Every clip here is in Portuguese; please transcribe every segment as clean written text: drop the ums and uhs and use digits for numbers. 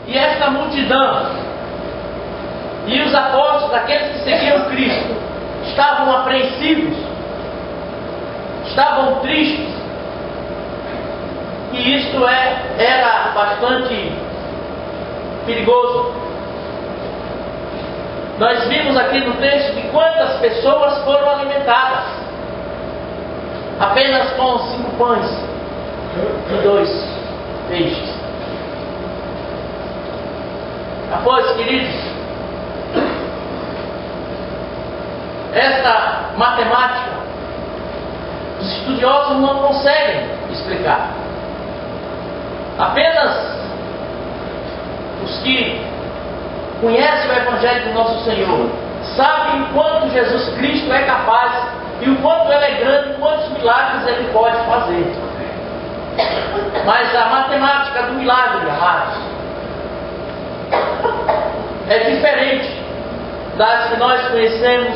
e esta multidão e os apóstolos, aqueles que seguiam Cristo, estavam apreensivos, estavam tristes, e isto era bastante perigoso. Nós vimos aqui no texto de quantas pessoas foram alimentadas, apenas com 5 pães e 2 peixes. Após, queridos, esta matemática os estudiosos não conseguem explicar. Apenas os que conhecem o Evangelho do nosso Senhor sabem o quanto Jesus Cristo é capaz e o quanto Ele é grande, quantos milagres Ele pode fazer. Mas a matemática do milagre, amados, é diferente das que nós conhecemos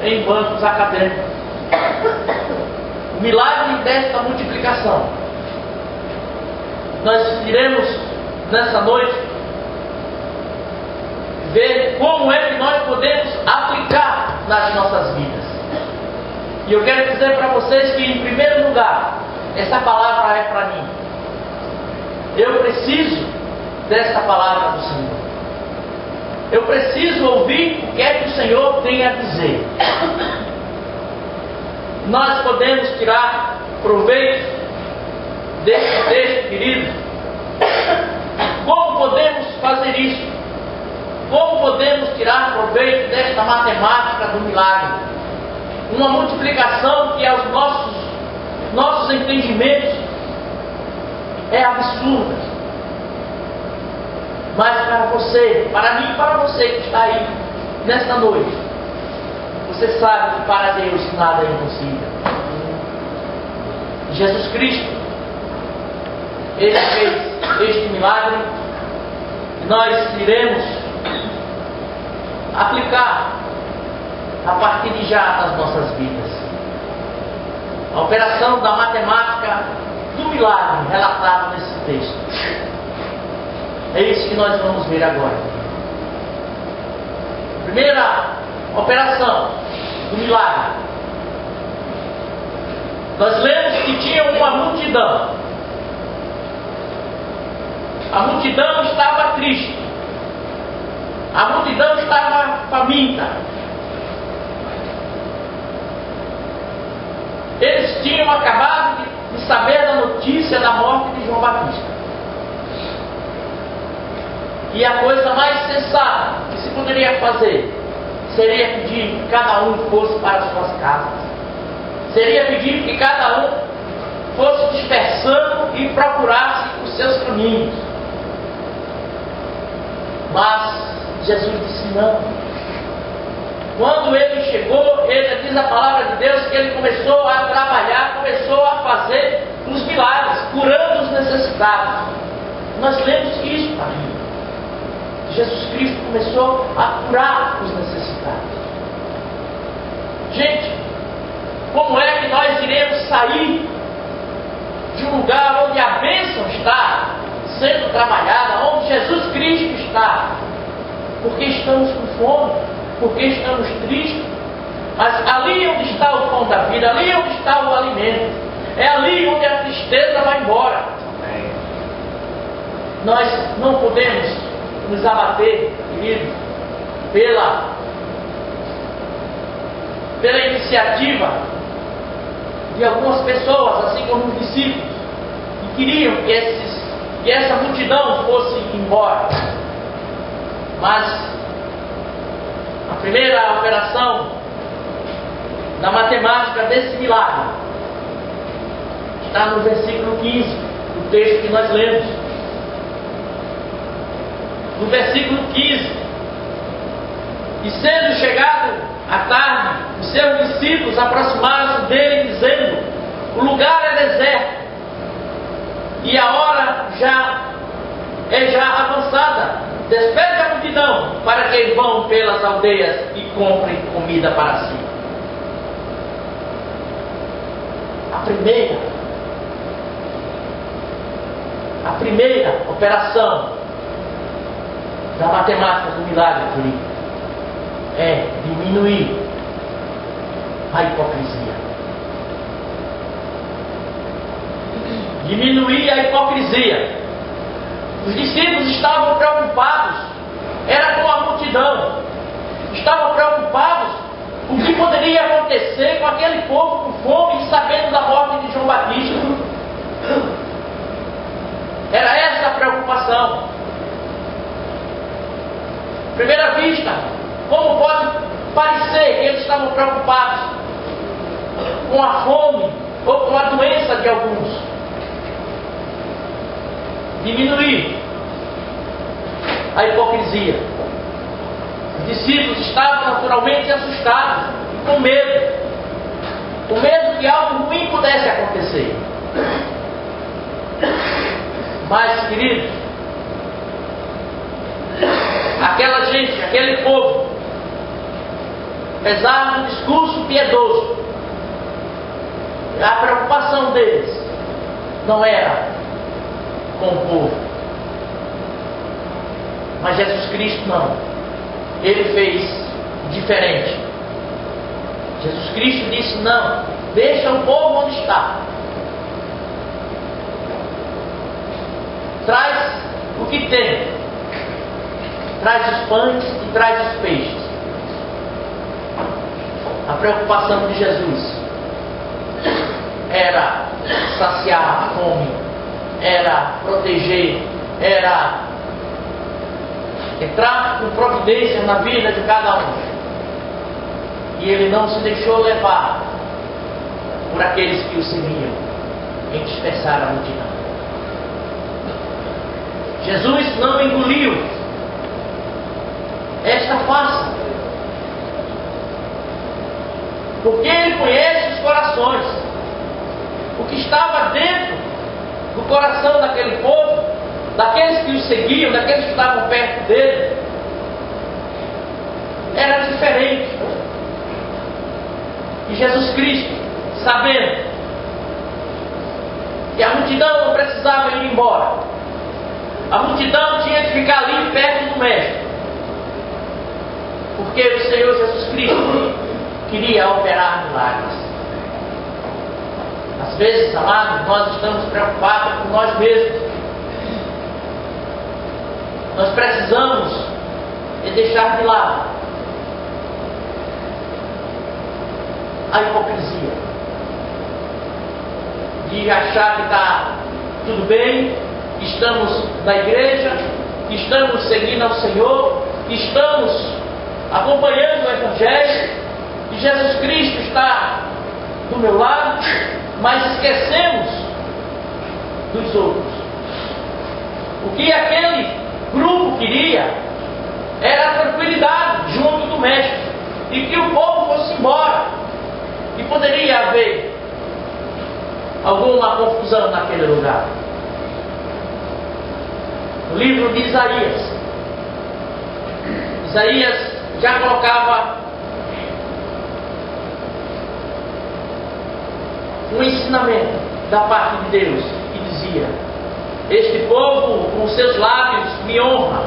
em bancos acadêmicos. O milagre desta multiplicação, nós iremos nessa noite ver como é que nós podemos aplicar nas nossas vidas. E eu quero dizer para vocês que, em primeiro lugar, essa palavra é para mim. Eu preciso dessa palavra do Senhor. Eu preciso ouvir o que é que o Senhor tem a dizer. Nós podemos tirar proveito desse texto, querido. Como podemos fazer isso? Como podemos tirar proveito desta matemática do milagre? Uma multiplicação que aos nossos entendimentos é absurda. Mas para você, para mim e para você que está aí nesta noite, você sabe que para Deus nada é impossível. Jesus Cristo, Ele fez este milagre e nós iremos aplicar a partir de já nas nossas vidas. A operação da matemática do milagre relatado nesse texto. É isso que nós vamos ver agora. Primeira operação do milagre. Nós lemos que tinha uma multidão. A multidão estava triste. A multidão estava faminta. Eles tinham acabado de saber da notícia da morte de João Batista. E a coisa mais sensata que se poderia fazer seria pedir que cada um fosse para as suas casas. Seria pedir que cada um fosse dispersando e procurasse os seus caminhos. Mas Jesus disse não. Quando ele chegou, ele diz a palavra de Deus que ele começou a trabalhar, começou a fazer os milagres, curando os necessitados. Nós lemos isso, família. Jesus Cristo começou a curar os necessitados. Gente, como é que nós iremos sair de um lugar onde a bênção está sendo trabalhada, onde Jesus Cristo está? Porque estamos com fome, porque estamos tristes. Mas ali onde está o pão da vida, ali onde está o alimento, é ali onde a tristeza vai embora. Nós não podemos nos abater, querido, pela iniciativa de algumas pessoas, assim como os discípulos, que queriam que essa multidão fosse embora. Mas a primeira operação da matemática desse milagre está no versículo 15 do texto que nós lemos. No versículo 15: e sendo chegado a tarde, os seus discípulos aproximaram-se dele, dizendo: o lugar é deserto, e a hora já é avançada. Despede a multidão, para que vão pelas aldeias e comprem comida para si. A primeira operação da matemática do milagre, querido, é diminuir a hipocrisia. Diminuir a hipocrisia. Os discípulos estavam preocupados, era com a multidão, estavam preocupados com o que poderia acontecer com aquele povo com fome e sabendo da morte de João Batista. Era essa a preocupação. À primeira vista, como pode parecer que eles estavam preocupados com a fome ou com a doença de alguns? Diminuir a hipocrisia. Os discípulos estavam naturalmente assustados, com medo que algo ruim pudesse acontecer. Mas, queridos, aquela gente, aquele povo, apesar do discurso piedoso, a preocupação deles não era com o povo. Mas Jesus Cristo não. Ele fez diferente. Jesus Cristo disse: não, deixa o povo onde está. Traz o que tem. Traz os pães e traz os peixes. A preocupação de Jesus era saciar a fome, era proteger, era entrar com providência na vida de cada um. E ele não se deixou levar por aqueles que o seguiam em dispersar a multidão. Jesus não engoliu esta farsa, porque ele conhece os corações. O que estava dentro do coração daquele povo, daqueles que o seguiam, daqueles que estavam perto dele, era diferente. E Jesus Cristo, sabendo que a multidão não precisava ir embora, a multidão tinha que ficar ali perto do Mestre, porque o Senhor Jesus Cristo queria operar milagres. Às vezes, amados, nós estamos preocupados com nós mesmos. Nós precisamos deixar de lado a hipocrisia, de achar que está tudo bem, que estamos na igreja, que estamos seguindo ao Senhor, que estamos acompanhando o Evangelho, que Jesus Cristo está do meu lado, mas esquecemos dos outros. O que aquele grupo queria era a tranquilidade junto do Mestre, e que o povo fosse embora, e poderia haver alguma confusão naquele lugar. No livro de Isaías já colocava um ensinamento da parte de Deus, que dizia: este povo com seus lábios me honra,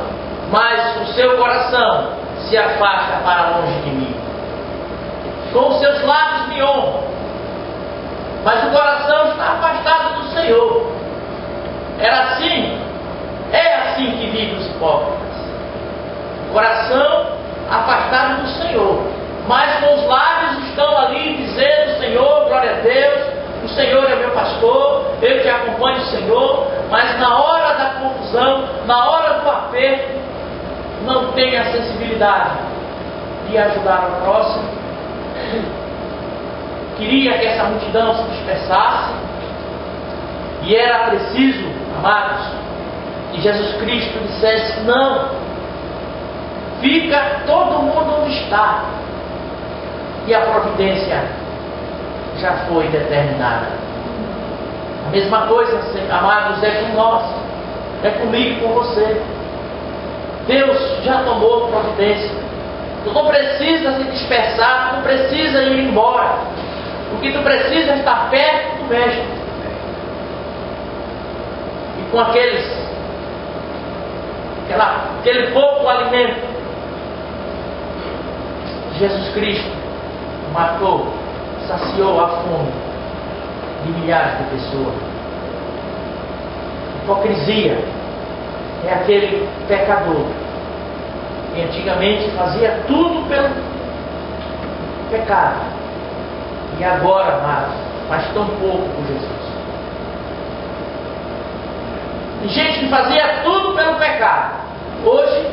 mas o seu coração se afasta para longe de mim. Com os seus lábios me honra, mas o coração está afastado do Senhor. Era assim, é assim que vivem os hipócritas. O coração afastado do Senhor, mas com os lábios estão ali dizendo: Senhor, glória a Deus, o Senhor é meu pastor, eu te acompanho, Senhor. Mas na hora da confusão, na hora do aperto, não tem a sensibilidade de ajudar o próximo. Queria que essa multidão se dispersasse, e era preciso, amados, que Jesus Cristo dissesse: não, fica todo mundo onde está, e a providência já foi determinada. A mesma coisa, amados, é com nós, é comigo e com você. Deus já tomou providência. Tu não precisa se dispersar, tu não precisa ir embora. O que tu precisa é estar perto do Mestre. E com aqueles aquele pouco alimento. Jesus Cristo matou, saciou a fome de milhares de pessoas. Hipocrisia é aquele pecador que antigamente fazia tudo pelo pecado e agora faz tão pouco por Jesus. E gente que fazia tudo pelo pecado, hoje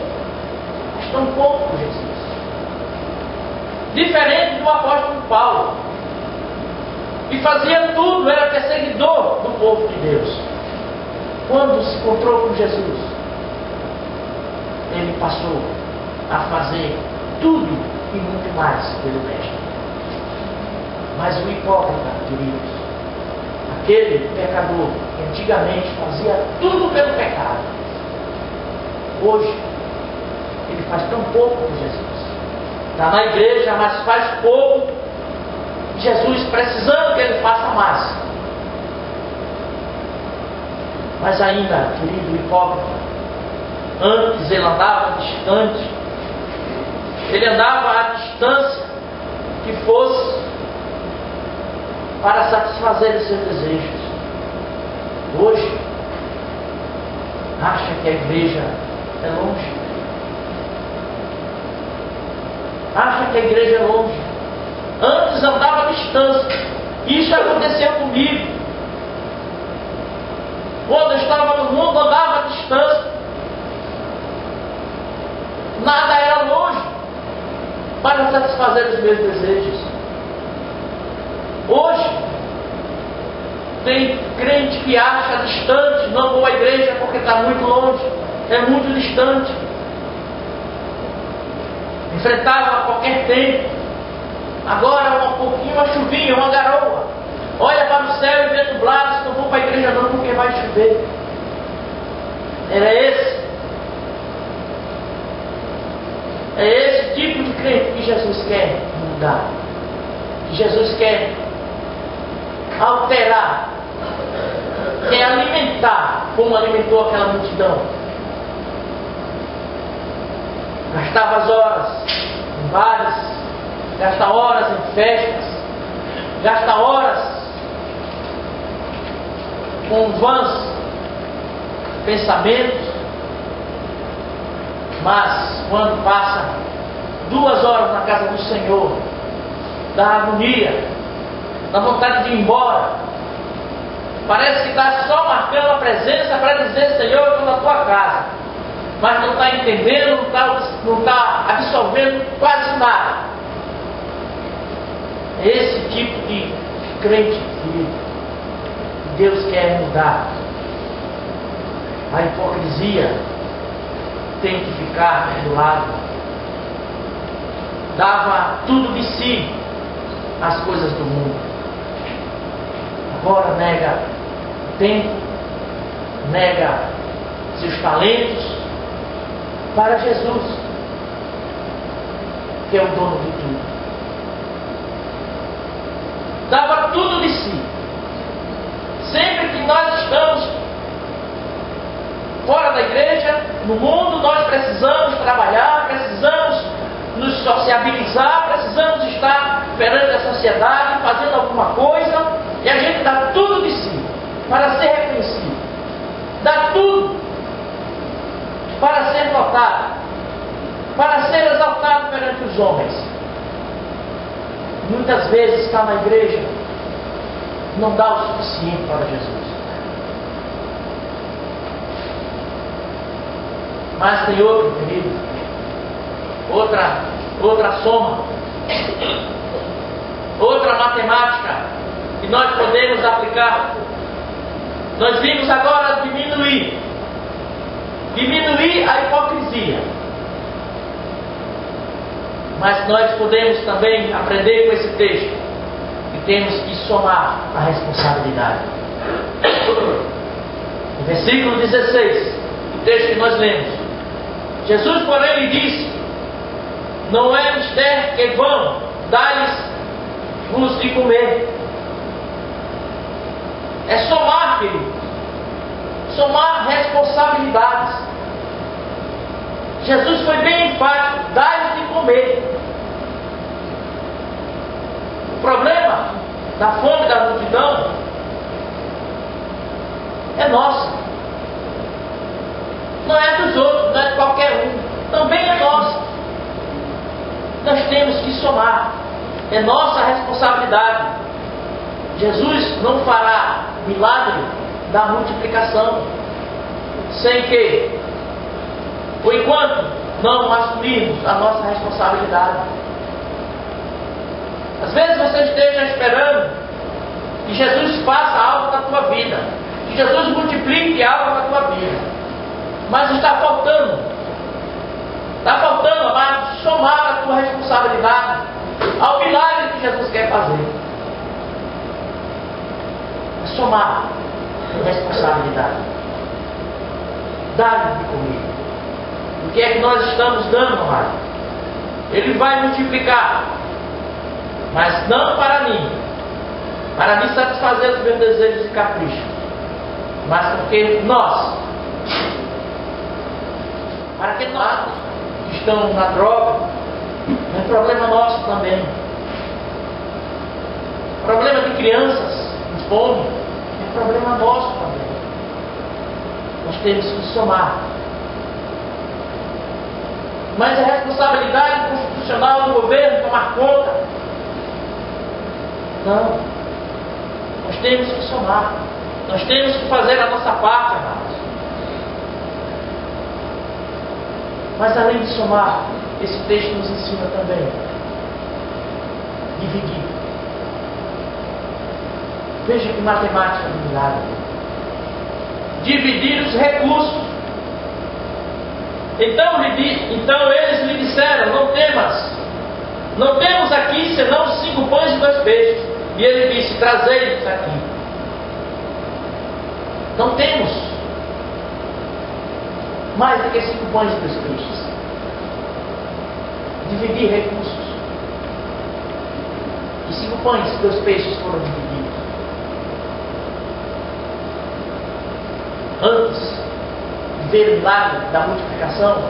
faz tão pouco por Jesus. Diferente do apóstolo Paulo, que fazia tudo, era perseguidor do povo de Deus. Quando se encontrou com Jesus, ele passou a fazer tudo e muito mais pelo Mestre. Mas o hipócrita, queridos, aquele pecador que antigamente fazia tudo pelo pecado, hoje ele faz tão pouco por Jesus. Está na igreja, mas faz pouco. Jesus precisando que ele faça mais. Mas ainda, querido hipócrita, antes ele andava distante. Ele andava à distância que fosse para satisfazer os seus desejos. Hoje, acha que a igreja é longe. Acha que a igreja é longe. Antes andava à distância. Isso aconteceu comigo. Quando eu estava no mundo, andava à distância. Nada era longe para satisfazer os meus desejos. Hoje, tem crente que acha distante, não vou à igreja porque está muito longe, é muito distante. Enfrentava a qualquer tempo. Agora um pouquinho, uma chuvinha, uma garoa. Olha para o céu e vê nublado, se não vou para a igreja não, porque vai chover. Era esse. É esse tipo de crente que Jesus quer mudar. Que Jesus quer alterar. Quer alimentar, como alimentou aquela multidão. Gastava as horas em bares, gasta horas em festas, gasta horas com vãs pensamentos, mas quando passa 2 horas na casa do Senhor, dá agonia, dá vontade de ir embora, parece que está só marcando a presença para dizer: Senhor, eu estou na tua casa, mas não está entendendo, não está absorvendo quase nada. É esse tipo de crente que Deus quer mudar. A hipocrisia tem que ficar do lado. Dava tudo de si às coisas do mundo. Agora nega tempo, nega seus talentos para Jesus, que é o dono de tudo. Dava tudo de si. Sempre que nós estamos fora da igreja, no mundo, nós precisamos trabalhar, precisamos nos sociabilizar, precisamos estar perante a sociedade, fazendo alguma coisa, e a gente dá tudo de si para ser reconhecido. Dá tudo para ser notado, para ser exaltado perante os homens. Muitas vezes está na igreja, não dá o suficiente para Jesus. Mas tem outro, querido, outra soma, outra matemática que nós podemos aplicar. Nós vimos agora diminuir a hipocrisia. Mas nós podemos também aprender com esse texto que temos que somar a responsabilidade. No versículo 16, o texto que nós lemos, Jesus, porém, lhe disse: não é mister que vão dar-lhes de comer. É somar, querido. Somar responsabilidades. Jesus foi bem enfático: dai-lhes de comer. O problema da fome da multidão é nossa. Não é dos outros, não é de qualquer um. Também é nossa. Nós temos que somar. É nossa responsabilidade. Jesus não fará milagre da multiplicação sem que, por enquanto, não assumirmos a nossa responsabilidade. Às vezes você esteja esperando que Jesus faça algo na tua vida, que Jesus multiplique algo na tua vida, mas está faltando, amado, somar a tua responsabilidade ao milagre que Jesus quer fazer. É somar a responsabilidade. Dar-lhe de comer. O que é que nós estamos dando, amado? Ele vai multiplicar, mas não para mim satisfazer os meus desejos e caprichos, mas porque nós, para que nós que estamos na droga, é problema nosso também. Problema de crianças com fome é problema nosso também. Nós temos que somar. Mas é responsabilidade constitucional do governo tomar conta. Não. Nós temos que somar. Nós temos que fazer a nossa parte, amados. Mas além de somar, esse texto nos ensina também dividir. Veja que matemática do milagre. Dividir os recursos. Então eles lhe disseram: não temas, não temos aqui senão 5 pães e 2 peixes. E ele disse: trazei-nos aqui. Não temos mais do que 5 pães e 2 peixes. Dividir recursos. E 5 pães e 2 peixes foram divididos. Antes de ver o milagre da multiplicação,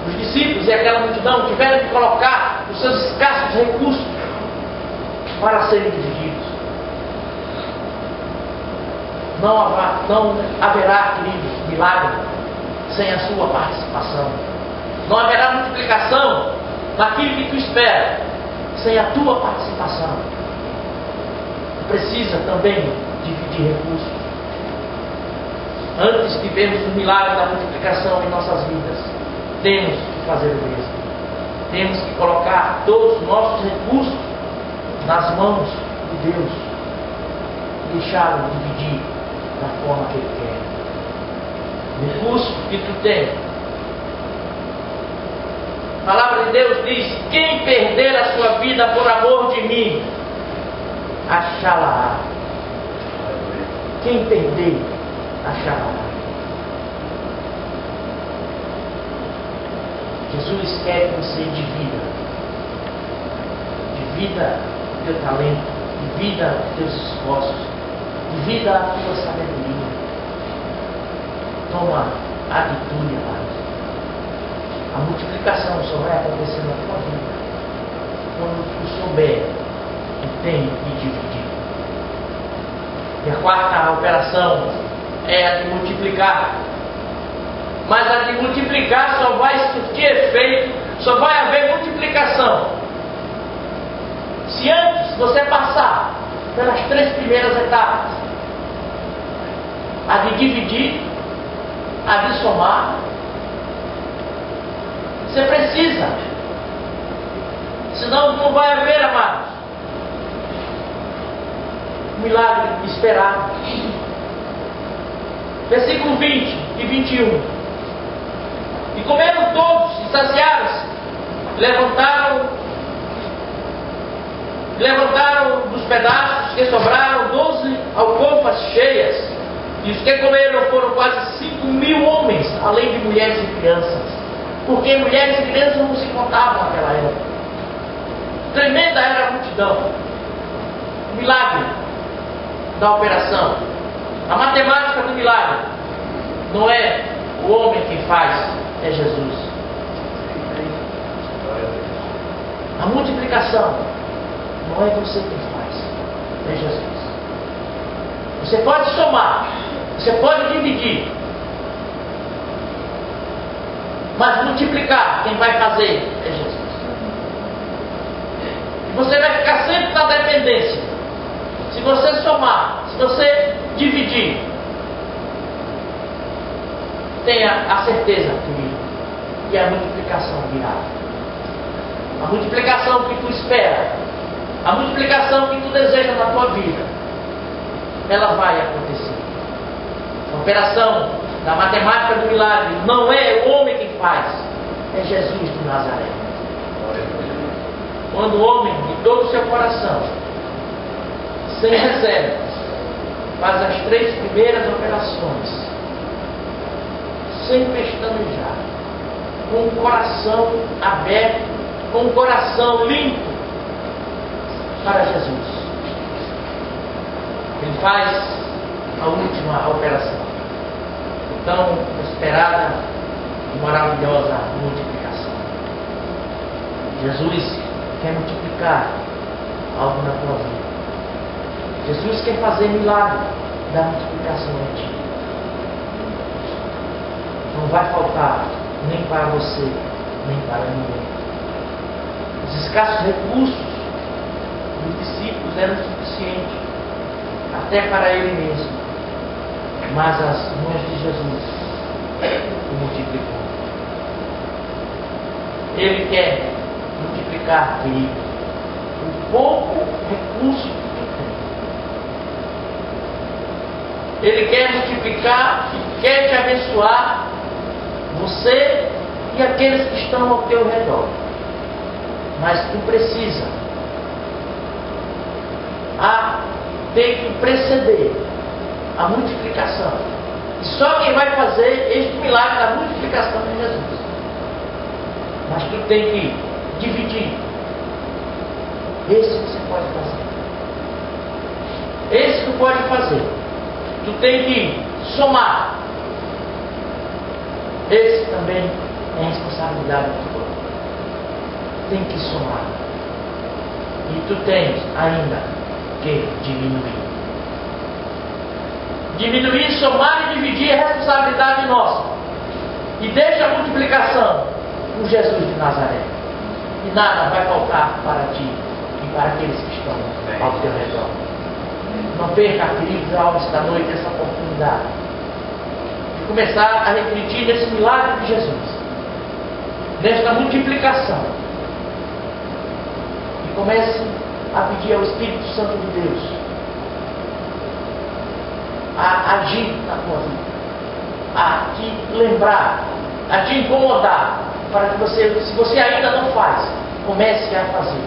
os discípulos e aquela multidão tiveram que colocar os seus escassos recursos para serem divididos. Não haverá, queridos, milagre sem a sua participação. Não haverá multiplicação naquilo que tu espera sem a tua participação. Precisa também dividir recursos. Antes de vermos o milagre da multiplicação em nossas vidas, temos que fazer o mesmo. Temos que colocar todos os nossos recursos nas mãos de Deus e deixá-lo dividir da forma que Ele quer. O recurso que tu tem. A palavra de Deus diz: quem perder a sua vida por amor de mim, achá-la. Quem perder, achá-la. Jesus quer que você divida o teu talento, divida os teus esforços, divida a tua sabedoria. Toma atitude, amados. A multiplicação só vai acontecer na tua vida quando tu souber que tem que dividir. E a quarta operação é a de multiplicar. Mas a de multiplicar só vai surtir efeito, só vai haver multiplicação se antes você passar pelas 3 primeiras etapas: a de dividir, a de somar. Você precisa, senão não vai haver, amados, milagre esperado. Versículo 20 e 21. E comeram todos e saciaram-se, levantaram dos pedaços que sobraram 12 alcofas cheias, e os que comeram foram quase 5.000 homens, além de mulheres e crianças, porque mulheres e crianças não se contavam naquela época. Tremenda era a multidão. O milagre da operação, a matemática do milagre, não é o homem quem faz, é Jesus. A multiplicação não é você quem faz, é Jesus. Você pode somar, você pode dividir, mas multiplicar, quem vai fazer é Jesus. E você vai ficar sempre na dependência. Se você somar, se você dividir, tenha a certeza que a multiplicação virá. A multiplicação que tu espera, a multiplicação que tu deseja na tua vida, ela vai acontecer. A operação da matemática do milagre não é o homem quem faz, é Jesus de Nazaré. Quando o homem, de todo o seu coração, sem reservas, faz as 3 primeiras operações, sem pestanejar, com o coração aberto, com o coração limpo para Jesus, ele faz a última operação, tão esperada e maravilhosa multiplicação. Jesus quer multiplicar algo na tua vida. Jesus quer fazer milagre da multiplicação em ti. Não vai faltar nem para você, nem para ninguém. Os escassos recursos dos discípulos eram suficientes até para ele mesmo, mas as mãos de Jesus o multiplicou. Ele quer multiplicar, querido, o pouco recurso que tem. Ele quer multiplicar e quer te abençoar, você e aqueles que estão ao teu redor. Mas tu precisa tem que preceder a multiplicação. E só quem vai fazer este milagre da multiplicação é Jesus. Mas tu tem que dividir. Esse você pode fazer. Esse tu pode fazer. Tu tem que somar. Esse também é responsabilidade tua. Tem que somar. E tu tens ainda que diminuir. Diminuir, somar e dividir é responsabilidade nossa. E deixa a multiplicação com Jesus de Nazaré. E nada vai faltar para ti e para aqueles que estão ao teu redor. Não perca, queridos almas da noite, essa oportunidade de começar a refletir nesse milagre de Jesus, nesta multiplicação. E comece a pedir ao Espírito Santo de Deus a agir na tua vida, a te lembrar, a te incomodar, para que você, se você ainda não faz, comece a fazer,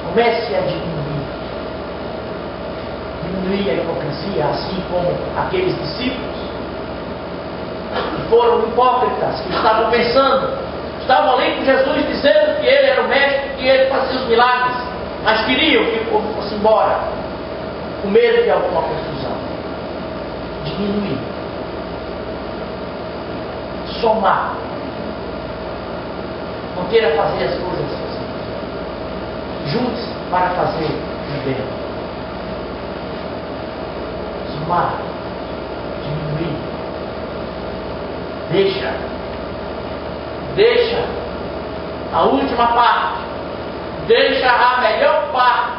comece a diminuir a hipocrisia, assim como aqueles discípulos que foram hipócritas, que estavam pensando, estavam ali com Jesus dizendo que ele era o mestre, que ele fazia os milagres, mas queriam que o povo fosse embora, com medo de alguma confusão. Diminuir, somar, não queira fazer as coisas sozinho. Junte-se para fazer o bem. Somar, diminuir, deixa a última parte, deixa a melhor parte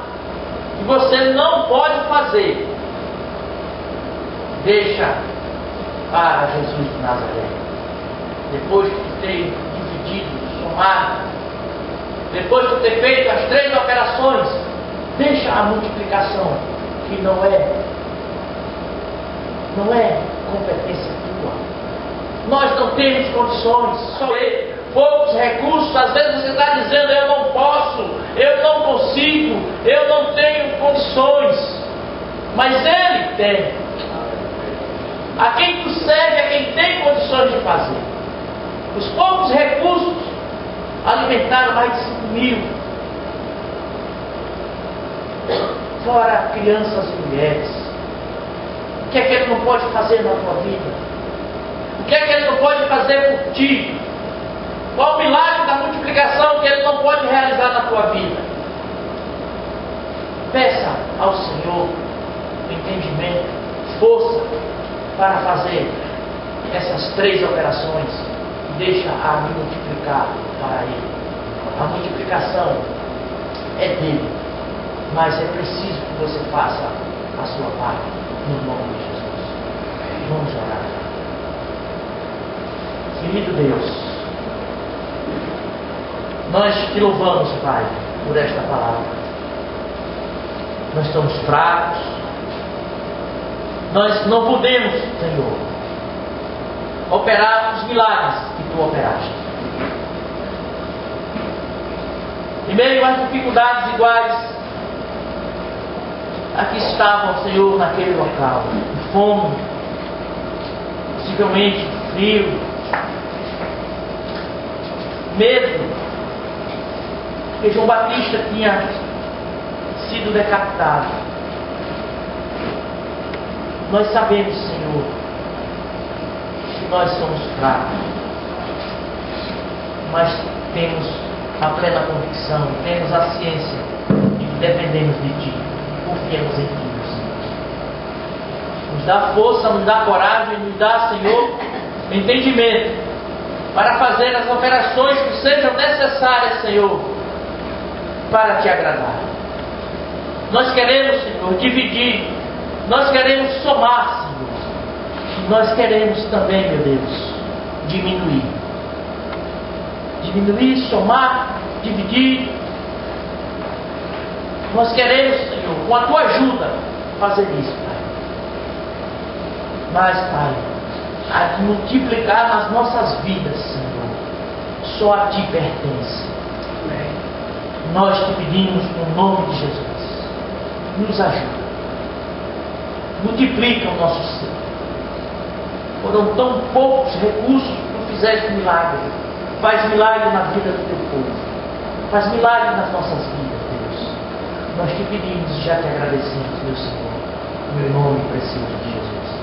que você não pode fazer. Deixa para Jesus de Nazaré. Depois de ter dividido, somado, depois de ter feito as 3 operações, deixa a multiplicação, que não é competência tua. Nós não temos condições, só ele. Poucos recursos, às vezes você está dizendo: eu não posso, eu não consigo, eu não tenho condições, mas ele tem. A quem tu serve é quem tem condições de fazer. Os poucos recursos alimentaram mais de 5.000, fora crianças e mulheres. O que é que ele não pode fazer na tua vida? O que é que ele não pode fazer por ti? Qual o milagre da multiplicação que Ele não pode realizar na tua vida? Peça ao Senhor entendimento, força para fazer essas 3 operações e deixa a multiplicar para Ele. A multiplicação é dele, mas é preciso que você faça a sua parte no nome de Jesus. Vamos orar. Querido Deus, nós te louvamos, Pai, por esta palavra. Nós estamos fracos, nós não podemos, Senhor, operar os milagres que Tu operaste. Em meio às dificuldades iguais, aqui estavam, Senhor, naquele local, fome, possivelmente frio, medo, que João Batista tinha sido decapitado. Nós sabemos, Senhor, que nós somos fracos, mas temos a plena convicção, temos a ciência de que dependemos de Ti, confiamos em Ti, Senhor. Nos dá força, nos dá coragem, nos dá, Senhor, entendimento para fazer as operações que sejam necessárias, Senhor, para Te agradar. Nós queremos, Senhor, dividir, nós queremos somar, Senhor, nós queremos também, meu Deus, diminuir. Diminuir, somar, dividir. Nós queremos, Senhor, com a Tua ajuda, fazer isso, Pai. Mas, Pai, a multiplicar nas nossas vidas, Senhor, só a Ti pertence. Nós te pedimos no nome de Jesus. Nos ajuda. Multiplica o nosso ser. Foram tão poucos recursos que Tu fizeste milagre. Faz milagre na vida do Teu povo. Faz milagre nas nossas vidas, Deus. Nós te pedimos e já te agradecemos, meu Senhor. No nome precioso de Jesus.